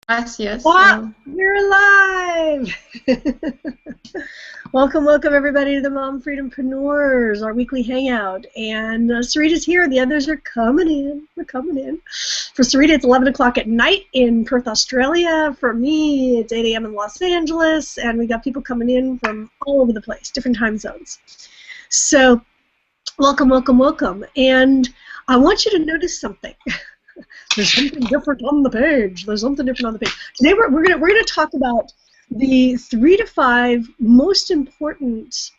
Gracias. What? You're alive! Welcome, welcome everybody to the MumFreedomPreneurs, our weekly hangout. And Sarita's here, the others are coming in. We're coming in. For Sarita, it's 11 o'clock at night in Perth, Australia. For me, it's 8 a.m. in Los Angeles. And we got people coming in from all over the place, different time zones. So, welcome, welcome, welcome. And I want you to notice something. There's something different on the page. There's something different on the page. Today we're gonna talk about the 3 to 5 most important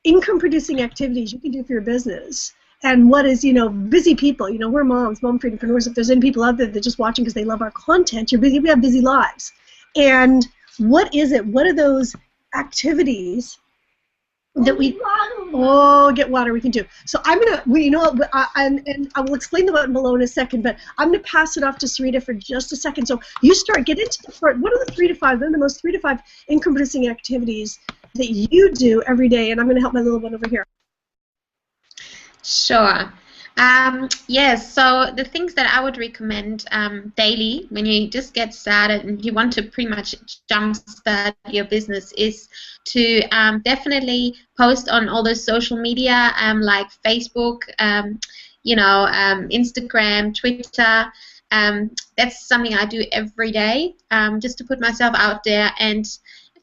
income-producing activities you can do for your business. And what is, busy people. We're moms, mom freedompreneurs. If there's any people out there that are just watching because they love our content, you're busy. We have busy lives. And what is it? What are those activities that we get water we can do? So I'm gonna and I will explain the button below in a second, but I'm gonna pass it off to Sarita for just a second. So you get into the first. What are the 3 to 5? They're the most 3 to 5 income producing activities that you do every day, and I'm gonna help my little one over here. Sure. Yes, so the things that I would recommend daily when you just get started and you want to pretty much jumpstart your business is to definitely post on all those social media like Facebook, Instagram, Twitter. That's something I do every day just to put myself out there. And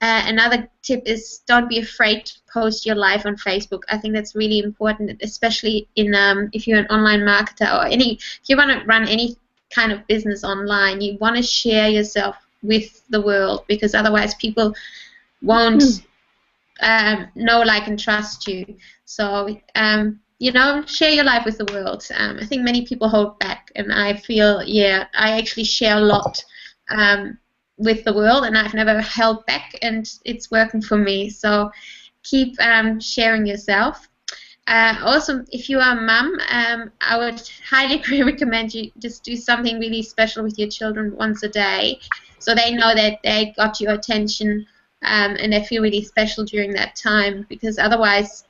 another tip is don't be afraid to post your life on Facebook. I think that's really important, especially in if you're an online marketer or if you want to run any kind of business online. You want to share yourself with the world because otherwise people won't know, like, and trust you. So share your life with the world. I think many people hold back, and I feel I actually share a lot with the world, and I've never held back, and it's working for me. So keep sharing yourself. Also, if you are a mum, I would highly recommend you just do something really special with your children once a day, so they know that they got your attention and they feel really special during that time. Because otherwise,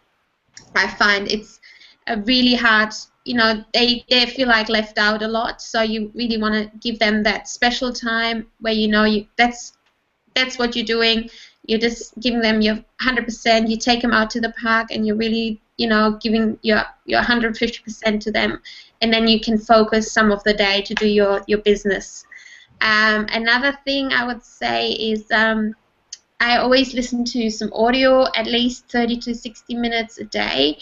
I find it's a really hard. They feel like left out a lot, so you really want to give them that special time where that's what you're doing. You're just giving them your 100%. You take them out to the park, and you're really giving your 150% to them, and then you can focus some of the day to do your business. Another thing I would say is I always listen to some audio, at least 30 to 60 minutes a day.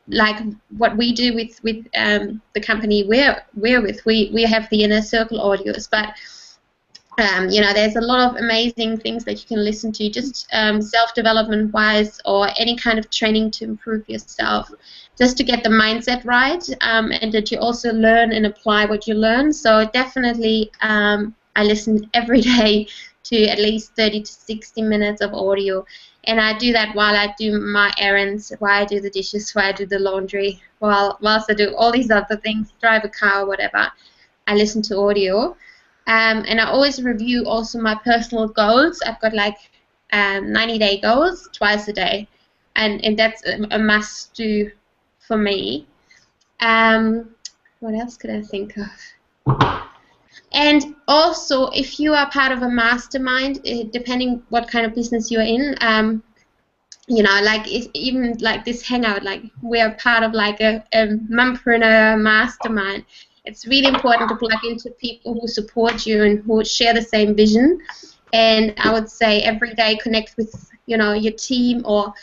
Like what we do with the company we're with, we have the Inner Circle audios, but there's a lot of amazing things that you can listen to, just self-development wise, or any kind of training to improve yourself, just to get the mindset right, and that you also learn and apply what you learn. So definitely I listen every day to at least 30 to 60 minutes of audio. And I do that while I do my errands, while I do the dishes, while I do the laundry, whilst I do all these other things, drive a car or whatever. I listen to audio. And I always review also my personal goals. I've got like 90-day goals twice a day. And that's a must-do for me. What else could I think of? And also, if you are part of a mastermind, depending what kind of business you're in, like even like this hangout, like we are part of like a mumpreneur mastermind. It's really important to plug into people who support you and who share the same vision. And I would say every day connect with your team or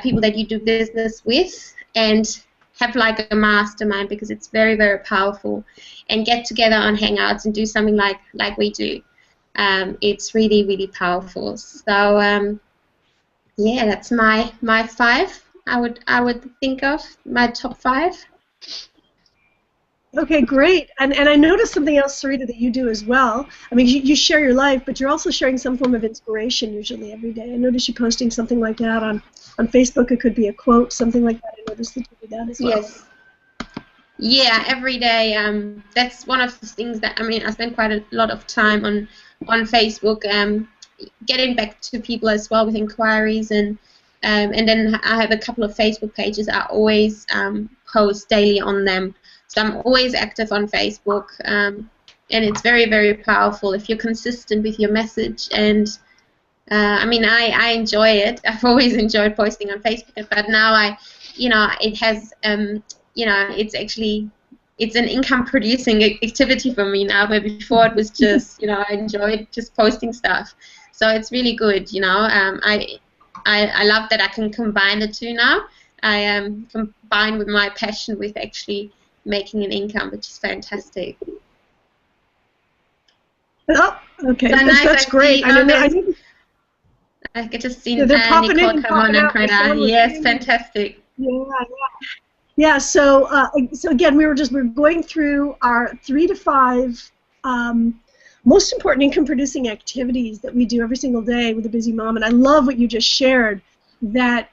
people that you do business with, and have like a mastermind, because it's very, very powerful. And get together on hangouts and do something like we do. It's really, really powerful. So that's my 5. I would think of my top 5. Okay, great. And I noticed something else, Sarita, that you do as well. I mean, you share your life, but you're also sharing some form of inspiration usually every day. I noticed you posting something like that on Facebook. It could be a quote, something like that. I noticed that you do that as well. Yes. Yeah, every day. That's one of the things that, I spend quite a lot of time on Facebook, getting back to people as well with inquiries, and then I have a couple of Facebook pages. I always post daily on them. So I'm always active on Facebook. and it's very, very powerful if you're consistent with your message. And I mean, I enjoy it. I've always enjoyed posting on Facebook, but now it has, it's an income-producing activity for me now, where before it was just, I enjoyed just posting stuff. So it's really good, I love that I can combine the two now. I combine with my passion with actually making an income, which is fantastic. Oh, okay, So that's great. I get to see Nicole come on and Greta. Yes, fantastic. Yeah. So again, we're going through our 3 to 5 most important income-producing activities that we do every single day with a busy mom. And I love what you just shared, that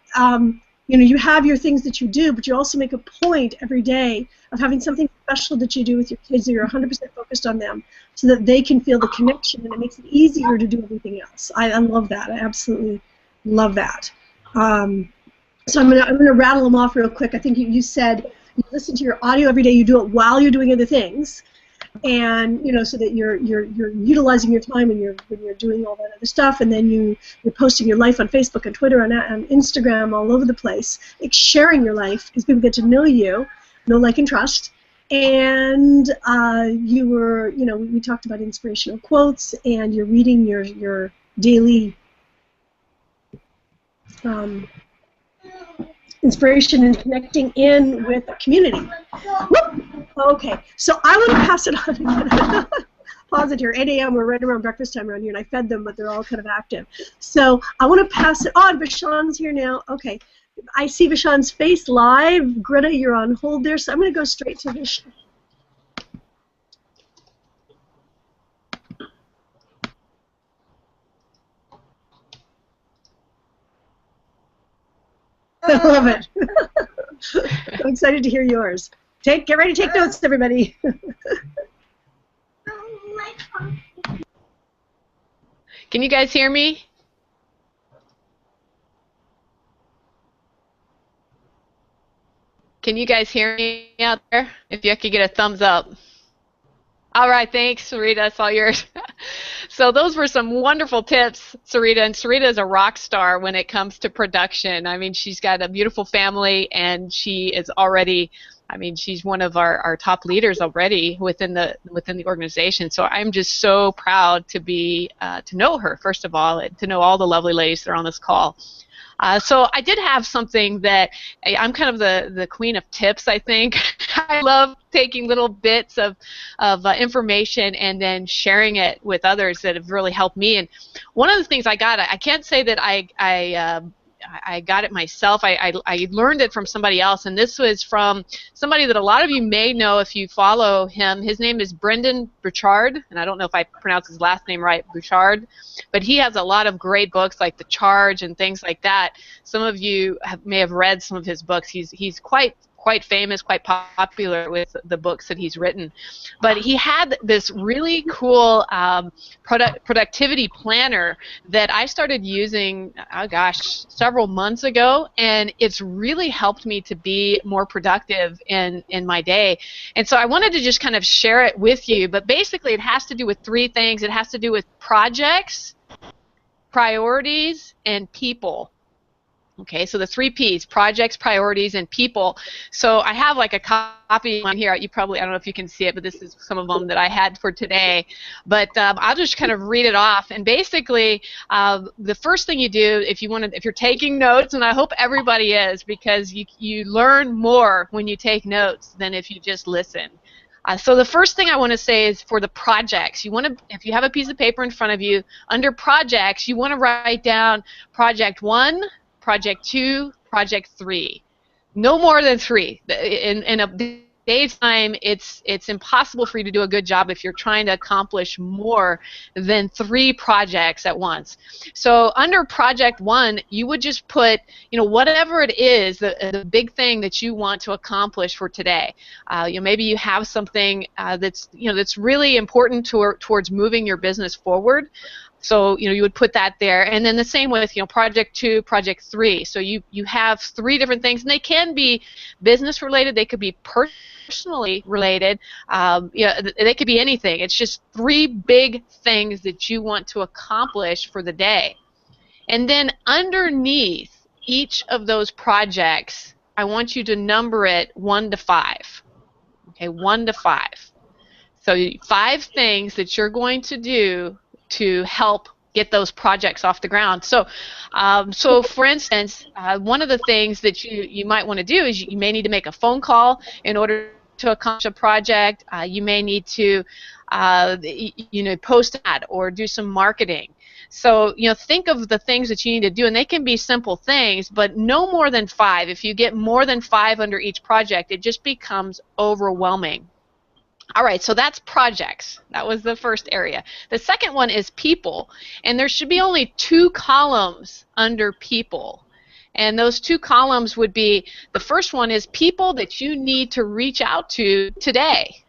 you have your things that you do, but you also make a point every day of having something special that you do with your kids, that you're 100% focused on them, so that they can feel the connection, and it makes it easier to do everything else. I love that. I absolutely love that. So I'm gonna rattle them off real quick. I think you said you listen to your audio every day. You do it while you're doing other things, and so that you're utilizing your time when you're doing all that other stuff, and then you're posting your life on Facebook and Twitter and Instagram, all over the place, like sharing your life, because people get to know you, know, like, and trust. And we talked about inspirational quotes, and you're reading your daily inspiration and connecting in with a community. Whoop! Okay, so I want to pass it on again. Pause it here. 8 a.m. We're right around breakfast time around here, and I fed them, but they're all kind of active. So I want to pass it on. Vashon's here now. Okay, I see Vashon's face live. Greta, you're on hold there, so I'm going to go straight to Vashon. I love it. I'm excited to hear yours. Get ready to take notes, everybody. Can you guys hear me? Can you guys hear me out there? If you could get a thumbs up. All right, thanks, Sarita. That's all yours. So those were some wonderful tips, Sarita. And Sarita is a rock star when it comes to production. I mean, she's got a beautiful family, and she is already, she's one of our top leaders already within the organization. So I'm just so proud to know her, first of all, and to know all the lovely ladies that are on this call. So I did have something that I'm kind of the queen of tips, I think. I love taking little bits of information and then sharing it with others that have really helped me. And one of the things I can't say that I got it myself. I learned it from somebody else, and this was from somebody that a lot of you may know if you follow him. His name is Brendan Burchard, and I don't know if I pronounced his last name right, Burchard, but he has a lot of great books like The Charge and things like that. Some of you may have read some of his books. He's quite famous, quite popular with the books that he's written. But he had this really cool productivity planner that I started using, several months ago, and it's really helped me to be more productive in my day. And so I wanted to just kind of share it with you, but basically it has to do with 3 things. It has to do with projects, priorities, and people. Okay, so the 3 P's: projects, priorities, and people. So I have like a copy on here. I don't know if you can see it, but this is some of them that I had for today. But I'll just kind of read it off. And basically, the first thing you do if you're taking notes, and I hope everybody is, because you learn more when you take notes than if you just listen. So the first thing I want to say is for the projects. If you have a piece of paper in front of you, under projects, you want to write down project 1, project 2, project 3. No more than 3. In a day's time, it's impossible for you to do a good job if you're trying to accomplish more than 3 projects at once. So under project 1, you would just put, whatever it is, the big thing that you want to accomplish for today. Maybe you have something that's really important towards moving your business forward. So, you would put that there, and then the same with, project 2, project 3. So you have 3 different things, and they can be business related, they could be personally related, they could be anything. It's just 3 big things that you want to accomplish for the day. And then underneath each of those projects, I want you to number it 1 to 5. Okay, 1 to 5. So 5 things that you're going to do to help get those projects off the ground. So, for instance, one of the things that you might want to do is you may need to make a phone call in order to accomplish a project. You may need to, post an ad or do some marketing. So, think of the things that you need to do, and they can be simple things, but no more than 5. If you get more than 5 under each project, it just becomes overwhelming. All right, so that's projects. That was the first area. The second one is people, and there should be only 2 columns under people. And those 2 columns would be, the first one is people that you need to reach out to today.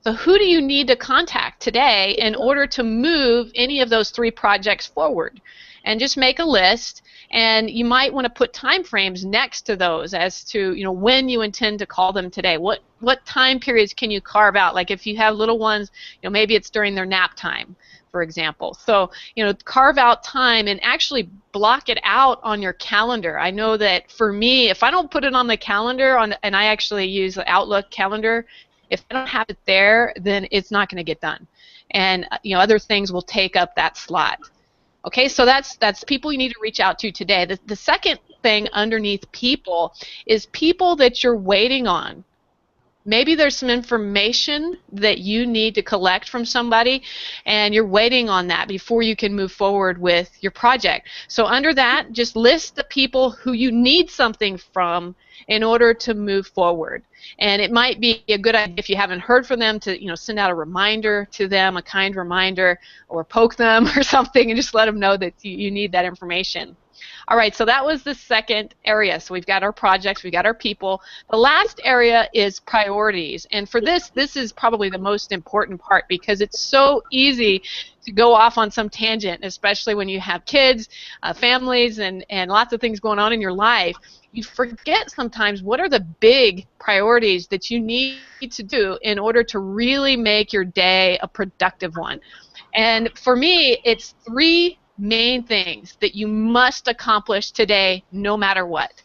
So who do you need to contact today in order to move any of those 3 projects forward? And just make a list, and you might want to put time frames next to those as to when you intend to call them today. What time periods can you carve out? Like if you have little ones, maybe it's during their nap time, for example. So carve out time and actually block it out on your calendar. I know that for me, if I don't put it on the calendar, and I actually use the Outlook calendar, if I don't have it there, then it's not going to get done, and other things will take up that slot. Okay, so that's people you need to reach out to today. The second thing underneath people is people that you're waiting on. Maybe there's some information that you need to collect from somebody, and you're waiting on that before you can move forward with your project. So under that, just list the people who you need something from in order to move forward. And it might be a good idea if you haven't heard from them to send out a reminder to them, a kind reminder, or poke them or something, and just let them know that you need that information. All right, so that was the second area. So we've got our projects, we've got our people. The last area is priorities. And for this is probably the most important part, because it's so easy to go off on some tangent, especially when you have kids, families, and lots of things going on in your life. You forget sometimes what are the big priorities that you need to do in order to really make your day a productive one. And for me, it's 3 main things that you must accomplish today no matter what.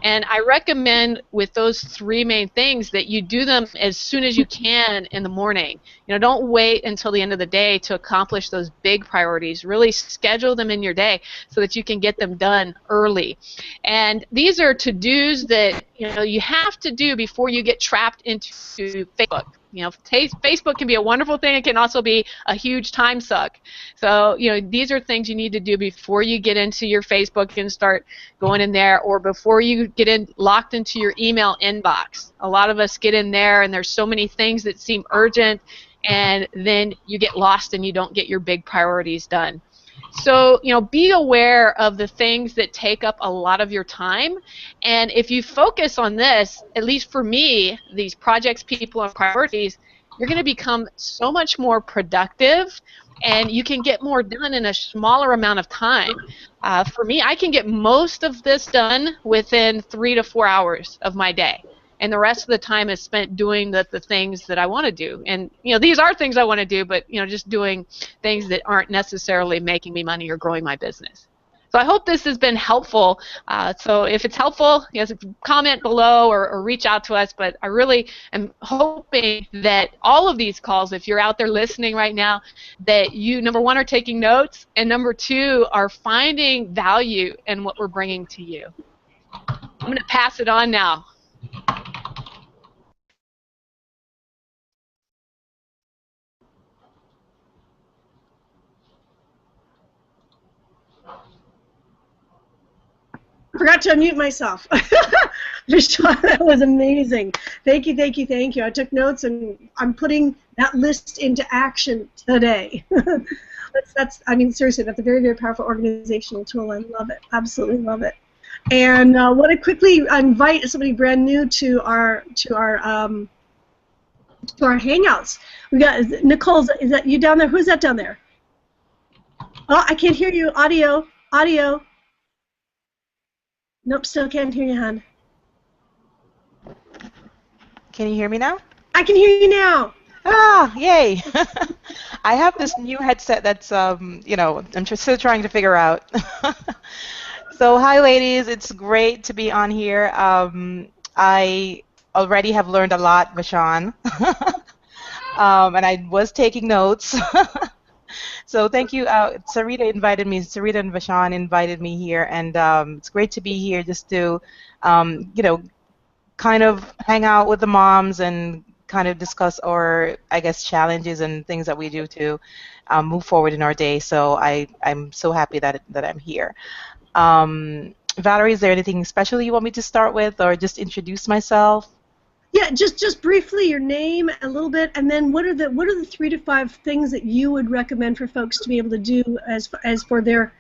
And I recommend with those 3 main things that you do them as soon as you can in the morning. Don't wait until the end of the day to accomplish those big priorities. Really schedule them in your day so that you can get them done early. And these are to-dos that you have to do before you get trapped into Facebook. Facebook can be a wonderful thing. It can also be a huge time suck. So, these are things you need to do before you get into your Facebook and start going in there, or before you get locked into your email inbox. A lot of us get in there, and there's so many things that seem urgent, and then you get lost and you don't get your big priorities done. So, be aware of the things that take up a lot of your time, and if you focus on this, at least for me, these projects, people, and priorities, you're going to become so much more productive, and you can get more done in a smaller amount of time. For me, I can get most of this done within 3 to 4 hours of my day. And the rest of the time is spent doing the things that I want to do. And, these are things I want to do, but, just doing things that aren't necessarily making me money or growing my business. So I hope this has been helpful. So if it's helpful, comment below or reach out to us. But I really am hoping that all of these calls, if you're out there listening right now, that you, number 1, are taking notes, and number 2, are finding value in what we're bringing to you. I'm going to pass it on now. I forgot to unmute myself. Just thought that was amazing. Thank you, thank you, thank you. I took notes, and I'm putting that list into action today. I mean, seriously, that's a very, very powerful organizational tool. I love it. Absolutely love it. And I want to quickly invite somebody brand new to our Hangouts. We got Nicole. Is that you down there? Who's that down there? Oh, I can't hear you. Audio. Audio. Nope, still can't hear you, hon. Can you hear me now? I can hear you now. Ah, yay! I have this new headset that's, I'm just still trying to figure out. So, hi, ladies. It's great to be on here. I already have learned a lot, Vashan, and I was taking notes. So, thank you. Sarita and Vashan invited me here, and it's great to be here just to, um, you know, kind of hang out with the moms and kind of discuss our, I guess, challenges and things that we do to move forward in our day. So I'm so happy that I'm here. Valerie, is there anything special you want me to start with, or just introduce myself? Yeah, just briefly your name a little bit, and then what are the 3 to 5 things that you would recommend for folks to be able to do as for their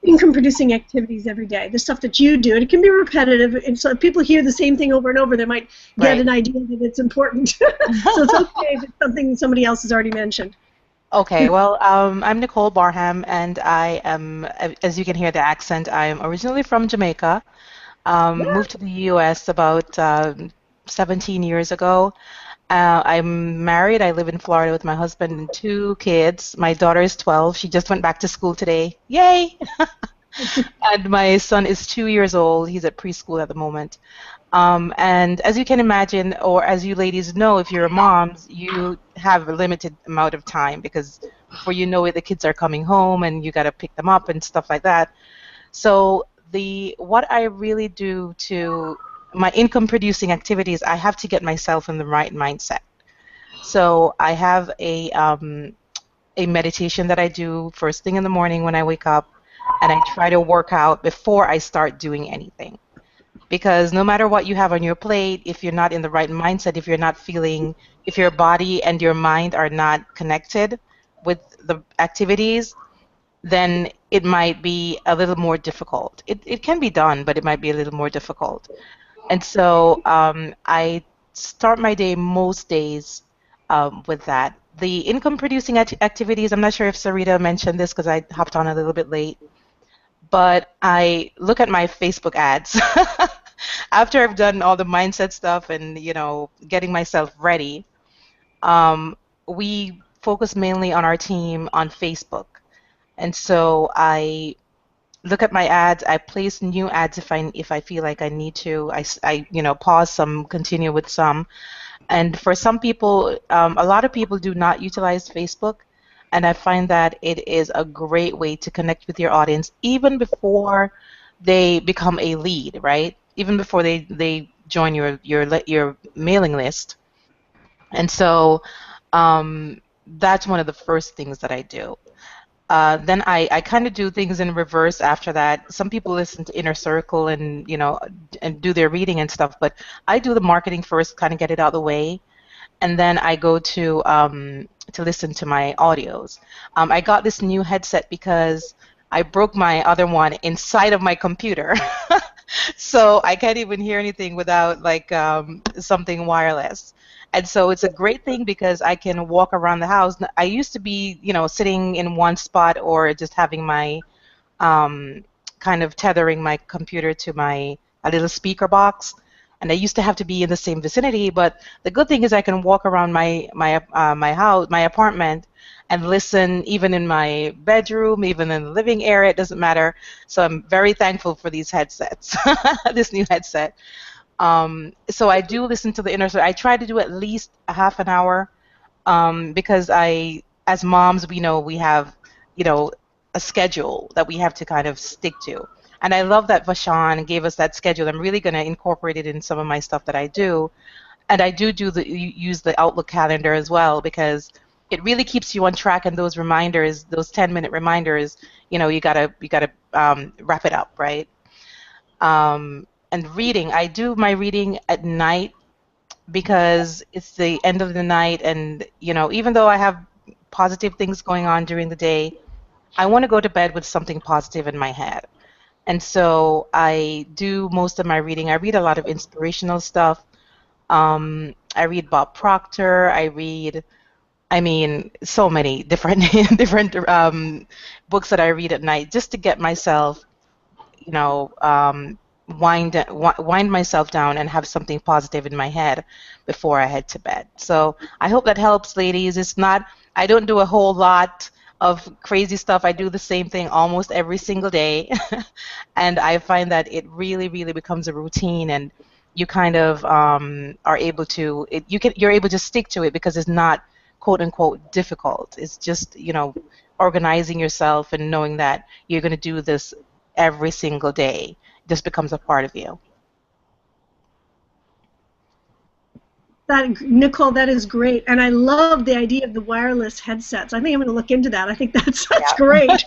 income producing activities every day, the stuff that you do. And it can be repetitive, and so if people hear the same thing over and over, they might get an idea that it's important. So it's okay if it's something somebody else has already mentioned. Okay, well, I'm Nicole Barham, and I am, as you can hear the accent, I'm originally from Jamaica. Moved to the U.S. about 17 years ago. I'm married. I live in Florida with my husband and 2 kids. My daughter is 12. She just went back to school today. Yay! And my son is 2 years old. He's at preschool at the moment. And as you can imagine, or as you ladies know, if you're moms, you have a limited amount of time because before you know it, the kids are coming home and you got to pick them up and stuff like that. So what I really do to my income producing activities, I have to get myself in the right mindset. So I have a meditation that I do first thing in the morning when I wake up, and I try to work out before I start doing anything. Because no matter what you have on your plate, if you're not in the right mindset, if you're not feeling, if your body and your mind are not connected with the activities, then it might be a little more difficult. It can be done, but it might be a little more difficult. And so I start my day most days with that. The income producing activities, I'm not sure if Sarita mentioned this because I hopped on a little bit late, but I look at my Facebook ads. After I've done all the mindset stuff and, getting myself ready, we focus mainly on our team on Facebook. And so I look at my ads. I place new ads if I feel like I need to. I pause some, continue with some. And for some people, a lot of people do not utilize Facebook, and I find that it is a great way to connect with your audience even before they become a lead, right? Even before they join your mailing list. And so that's one of the first things that I do. Then I kind of do things in reverse after that. Some people listen to Inner Circle and do their reading and stuff, but I do the marketing first, kind of get it out of the way, and then I go to listen to my audios. I got this new headset because I broke my other one inside of my computer, so I can't even hear anything without like something wireless. And so it's a great thing because I can walk around the house. I used to be, sitting in one spot or just having my kind of tethering my computer to my a little speaker box, and I used to have to be in the same vicinity. But the good thing is I can walk around my house, my apartment, and listen even in my bedroom, even in the living area. It doesn't matter. So I'm very thankful for these headsets, this new headset. So I do listen to the inner. So I try to do at least a half an hour because as moms, we know we have, a schedule that we have to kind of stick to. And I love that Vashan gave us that schedule. I'm really going to incorporate it in some of my stuff that I do. And I do use the Outlook calendar as well because it really keeps you on track. And those reminders, those 10-minute reminders, you gotta wrap it up, right? And reading, I do my reading at night because it's the end of the night, and even though I have positive things going on during the day, I want to go to bed with something positive in my head. And so I do most of my reading. I read a lot of inspirational stuff. I read Bob Proctor. I mean, so many different different books that I read at night just to get myself, you know, wind myself down and have something positive in my head before I head to bed. So I hope that helps, ladies. It's not, I don't do a whole lot of crazy stuff. I do the same thing almost every single day. And I find that it really, really becomes a routine, and you kind of are able to, you're able to stick to it because it's not quote unquote difficult. It's just, organizing yourself and knowing that you're going to do this every single day. Just becomes a part of you. Nicole, that is great, and I love the idea of the wireless headsets. I think I'm going to look into that. I think that's great.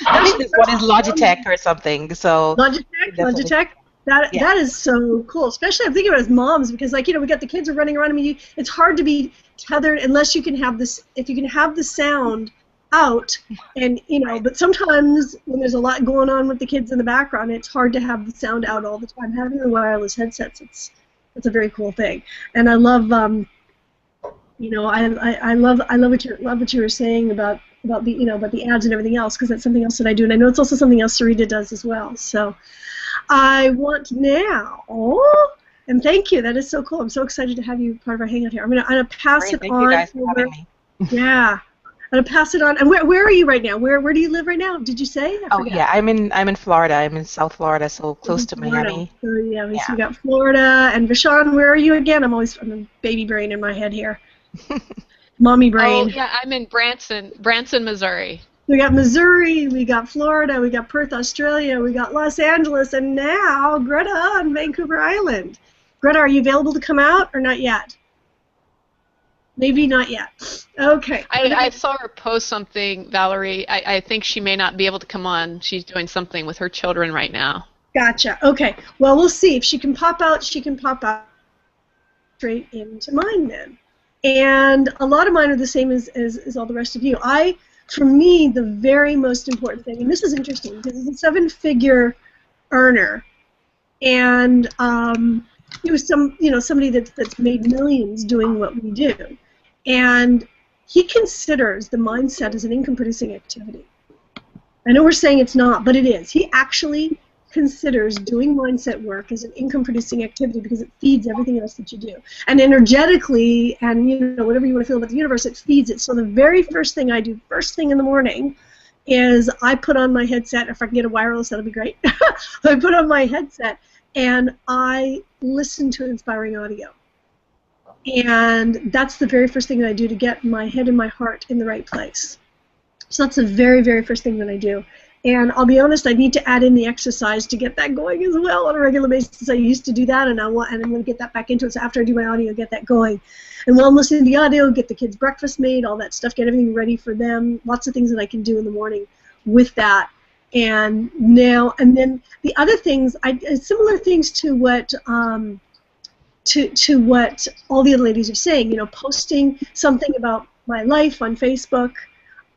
I think this one is Logitech or something. So Logitech. That is so cool. Especially I'm thinking about as moms, because we got the kids are running around. I mean, it's hard to be tethered unless you can have this. If you can have the sound out, and but sometimes when there's a lot going on with the kids in the background, it's hard to have the sound out all the time. Having the wireless headsets, it's a very cool thing, and I love I love what you were saying about the ads and everything else, because that's something else that I do, and I know it's also something else Sarita does as well. So I want now. And thank you. That is so cool. I'm so excited to have you part of our hangout here. I'm gonna pass it on. Thank you guys for having me. Yeah. I'm gonna pass it on. And where are you right now? Where do you live right now? Did you say? Yeah, I'm in Florida. I'm in South Florida, so close to Miami. So so we got Florida. And Vashon, where are you again? I'm a baby brain in my head here. Mommy brain. Oh yeah, I'm in Branson, Missouri. We got Missouri, we got Florida, we got Perth, Australia, we got Los Angeles, and now Greta on Vancouver Island. Greta, are you available to come out or not yet? Maybe not yet. Okay. I saw her post something, Valerie. I think she may not be able to come on. She's doing something with her children right now. Gotcha. Okay. Well, we'll see. If she can pop out, she can pop out straight into mine then. And a lot of mine are the same as all the rest of you. For me, the very most important thing, and this is interesting because it's a 7-figure earner, and he was somebody that's made millions doing what we do. And he considers the mindset as an income-producing activity. I know we're saying it's not, but it is. He actually considers doing mindset work as an income-producing activity because it feeds everything else that you do. And energetically, and whatever you want to feel about the universe, it feeds it. So the very first thing I do, first thing in the morning, is I put on my headset. If I can get a wireless, that'll be great. I put on my headset and I listen to inspiring audio. And that's the very first thing that I do to get my head and my heart in the right place. So that's the very, very first thing that I do. And I'll be honest, I need to add in the exercise to get that going as well on a regular basis. I used to do that, and I'm going to get that back into it. So after I do my audio, get that going. And while I'm listening to the audio, get the kids' breakfast made, all that stuff, get everything ready for them. Lots of things that I can do in the morning with that. And then the other things, similar things to what to what all the other ladies are saying. Posting something about my life on Facebook.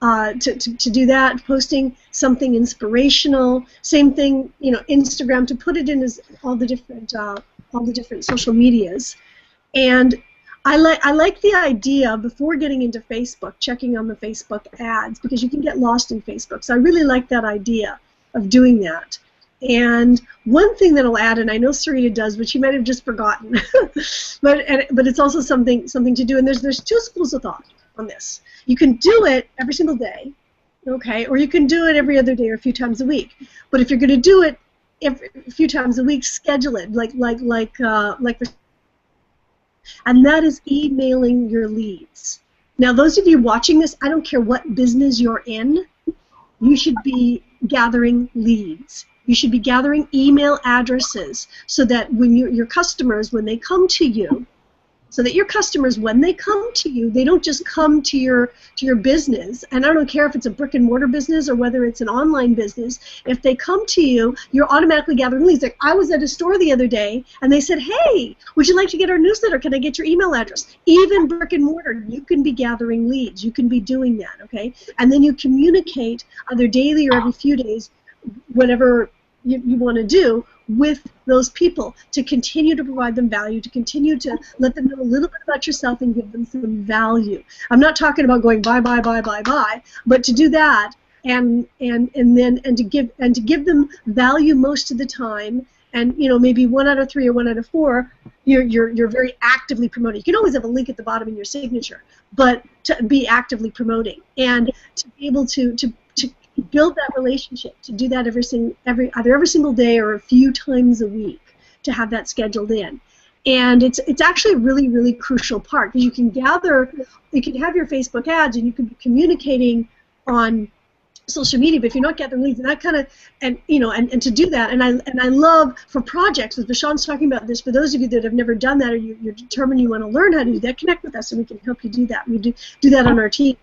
To do that, posting something inspirational. Same thing, Instagram, to put it in as all the different social medias. And I like the idea before getting into Facebook, checking on the Facebook ads, because you can get lost in Facebook. So I really like that idea of doing that. And one thing that I'll add, and I know Sarita does, but she might have just forgotten, but it's also something to do. And there's two schools of thought on this. You can do it every single day, okay, or you can do it every other day or a few times a week. But if you're going to do it a few times a week, schedule it and that is emailing your leads. Now, those of you watching this, I don't care what business you're in, you should be gathering leads. You should be gathering email addresses so that when your customers, when they come to you, they don't just come to your business. And I don't care if it's a brick and mortar business or whether it's an online business. If they come to you, you're automatically gathering leads. Like, I was at a store the other day and they said, "Hey, would you like to get our newsletter? Can I get your email address?" Even brick and mortar, you can be gathering leads. You can be doing that, okay? And then you communicate either daily or every few days, whatever you want to do, with those people to continue to provide them value, to continue to let them know a little bit about yourself and give them some value. I'm not talking about going buy, but to do that and to give them value most of the time. And maybe 1 out of 3 or 1 out of 4, you're very actively promoting. You can always have a link at the bottom in your signature, but to be actively promoting and to be able to build that relationship, to do that either every single day or a few times a week, to have that scheduled in. And it's actually a really, really crucial part, because you can have your Facebook ads and you can be communicating on social media, but if you're not gathering leads, and that kind of, and to do that, and I love for projects, as Vashon's talking about this, for those of you that have never done that, or you're determined you want to learn how to do that, connect with us and we can help you do that. We do that on our team.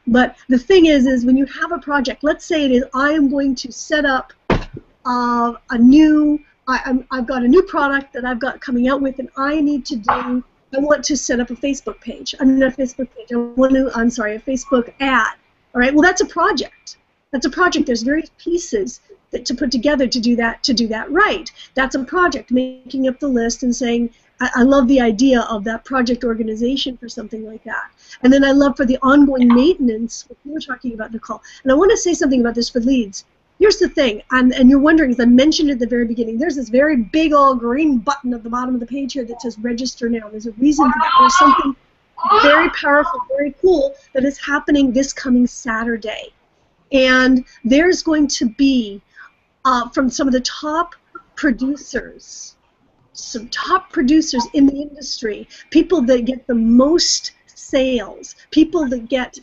But the thing is when you have a project, let's say it is, I am going to set up I've got a new product that I've got coming out with, and I want to set up a Facebook page. A Facebook ad. All right, well, that's a project. That's a project. There's various pieces to put together to do that right. That's a project, making up the list and saying, I love the idea of that project organization for something like that. And then I love for the ongoing maintenance, what you were talking about, Nicole. And I want to say something about this for leads. Here's the thing, and you're wondering, as I mentioned at the very beginning, there's this very big old green button at the bottom of the page here that says register now. There's a reason for that. There's something very powerful, very cool that is happening this coming Saturday. And there's going to be, from some of the top producers, in the industry, people that get the most sales, people that get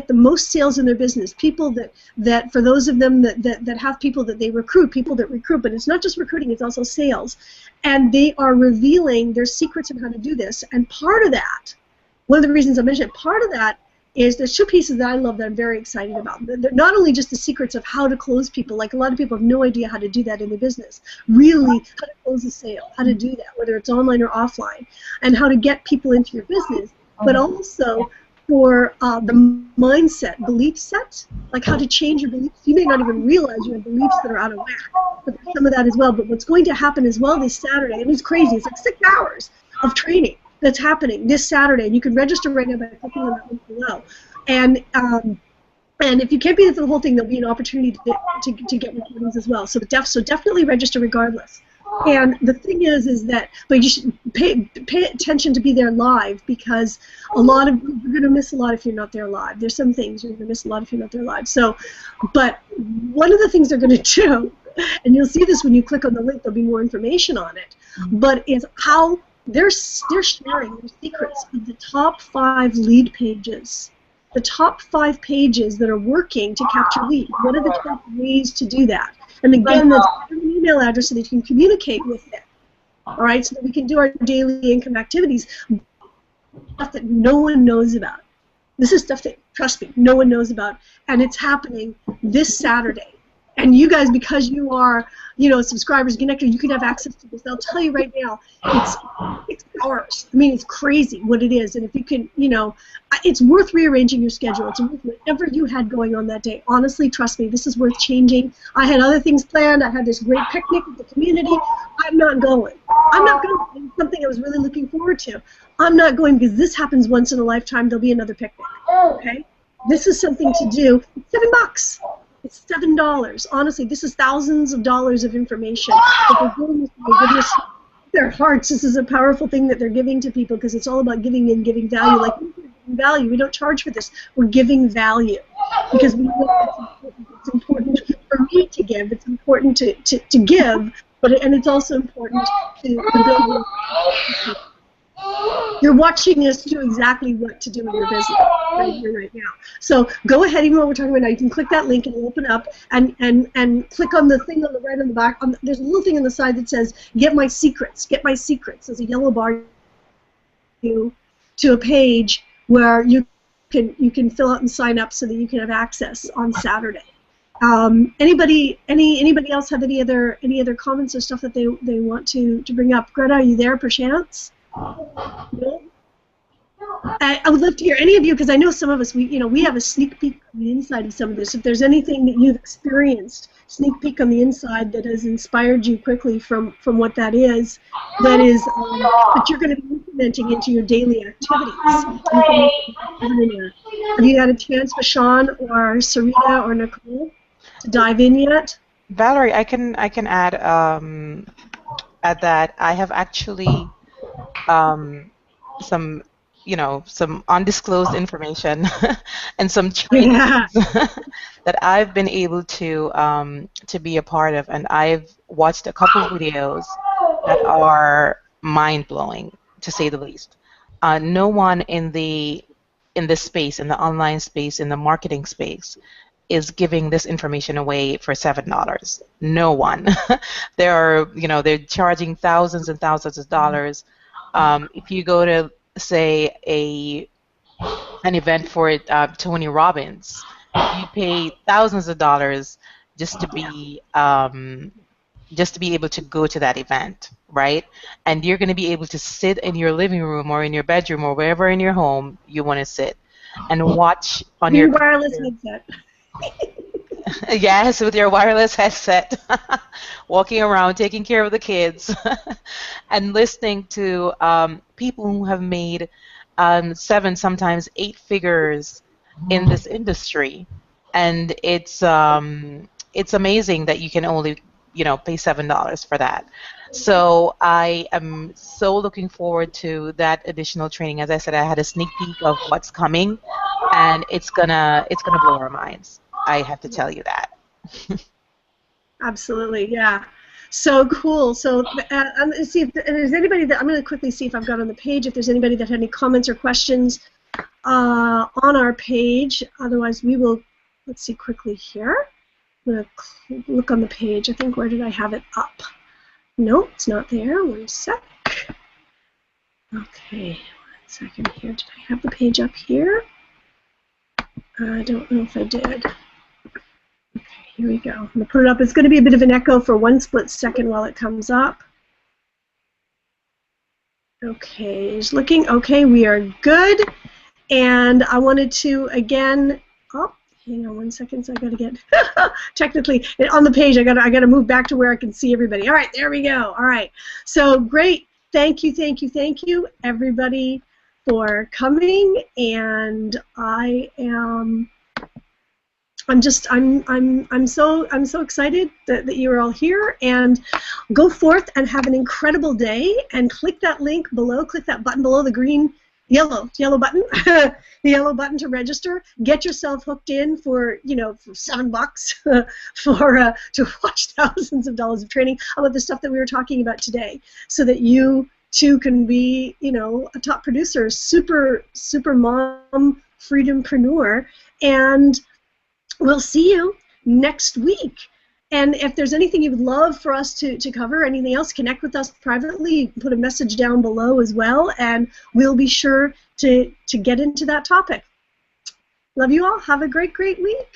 the most sales in their business, people that for those of them that have people that they recruit, but it's not just recruiting, it's also sales. And they are revealing their secrets on how to do this. And part of that, one of the reasons I mentioned it, part of that is there's 2 pieces that I love that I'm very excited about. They're not only just the secrets of how to close people, like a lot of people have no idea how to do that in their business, really how to close a sale, how to do that, whether it's online or offline, and how to get people into your business, but also for the mindset, belief set, like how to change your beliefs. You may not even realize you have beliefs that are out of whack, but there's some of that as well. But what's going to happen as well this Saturday, and it's crazy, it's like 6 hours of training that's happening this Saturday, and you can register right now by clicking on that link below. And if you can't be there for the whole thing, there'll be an opportunity to get recordings as well. So definitely register regardless. And the thing is that, but you should pay attention to be there live, because you're going to miss a lot if you're not there live. There's some things you're going to miss a lot if you're not there live. So, but one of the things they're going to do, and you'll see this when you click on the link, there'll be more information on it, but is how they're sharing their secrets of the top 5 lead pages. The top 5 pages that are working to capture leads. What are the top ways to do that? And again, that's an email address so that you can communicate with them. All right, so that we can do our daily income activities, stuff that no one knows about. This is stuff that, trust me, no one knows about, and it's happening this Saturday. And you guys, because you are, subscribers, connected, you can have access to this. I'll tell you right now, it's 6 hours. I mean, it's crazy what it is. And if you can, it's worth rearranging your schedule. It's worth whatever you had going on that day. Honestly, trust me, this is worth changing. I had other things planned. I had this great picnic with the community. I'm not going. It's something I was really looking forward to. I'm not going because this happens once in a lifetime. There'll be another picnic. Okay? This is something to do. It's $7. It's $7. Honestly, this is thousands of dollars of information. If they're doing this, my goodness, their hearts. This is a powerful thing that they're giving to people, because it's all about giving and giving value. Like, we're giving value. We don't charge for this. We're giving value because we know it's important for me to give. It's important to give, and it's also important to build. You're watching us do exactly what to do in your business right here, right now. So go ahead, even while we're talking about now, you can click that link and it'll open up, and click on the thing on the right on the back. There's a little thing on the side that says, "Get my secrets." Get my secrets. There's a yellow bar to a page where you can fill out and sign up so that you can have access on Saturday. Anybody else have any other comments or stuff that they want to bring up? Greta, are you there perchance? No? I would love to hear any of you, because I know some of us, we have a sneak peek on the inside of some of this. If there's anything that you've experienced, sneak peek on the inside that has inspired you quickly from what that is that you're going to be implementing into your daily activities. Have you had a chance, Bashan or Sarita or Nicole, to dive in yet? Valerie, I can add at that. I have actually some some undisclosed information and some trainings that I've been able to be a part of, and I've watched a couple of videos that are mind-blowing, to say the least. No one in this space, in the online space, in the marketing space, is giving this information away for $7. No one. They're charging thousands and thousands of dollars. If you go to, say, an event for Tony Robbins, you pay thousands of dollars just to be able to go to that event, right? And you're going to be able to sit in your living room or in your bedroom or wherever in your home you want to sit and watch on your wireless headset. Yes, with your wireless headset, walking around, taking care of the kids, and listening to people who have made 7, sometimes 8 figures in this industry, and it's amazing that you can only pay $7 for that. So I am so looking forward to that additional training. As I said, I had a sneak peek of what's coming, and it's gonna blow our minds. I have to tell you that. Absolutely, yeah. So cool. So let's see if there's anybody that I'm going to quickly see if I've got on the page. If there's anybody that had any comments or questions on our page. Otherwise, we will. Let's see quickly here. I'm going to look on the page. I think, where did I have it up? No, it's not there. One sec. Okay, 1 second here. Did I have the page up here? I don't know if I did. Okay, here we go. I'm going to put it up. It's going to be a bit of an echo for 1 split second while it comes up. Okay, it's looking okay. We are good. And I wanted to again. Oh, hang on 1 second. So I got to get technically on the page. I got to move back to where I can see everybody. All right, there we go. All right. So great. Thank you, everybody, for coming. And I'm so excited that you're all here, and go forth and have an incredible day, and click that link below, click that button below, the yellow button, the yellow button to register. Get yourself hooked in for $7 to watch thousands of dollars of training about the stuff that we were talking about today, so that you too can be a top producer, super mom freedompreneur. And we'll see you next week. And if there's anything you would love for us to cover, anything else, connect with us privately. You can put a message down below as well, and we'll be sure to get into that topic. Love you all. Have a great week.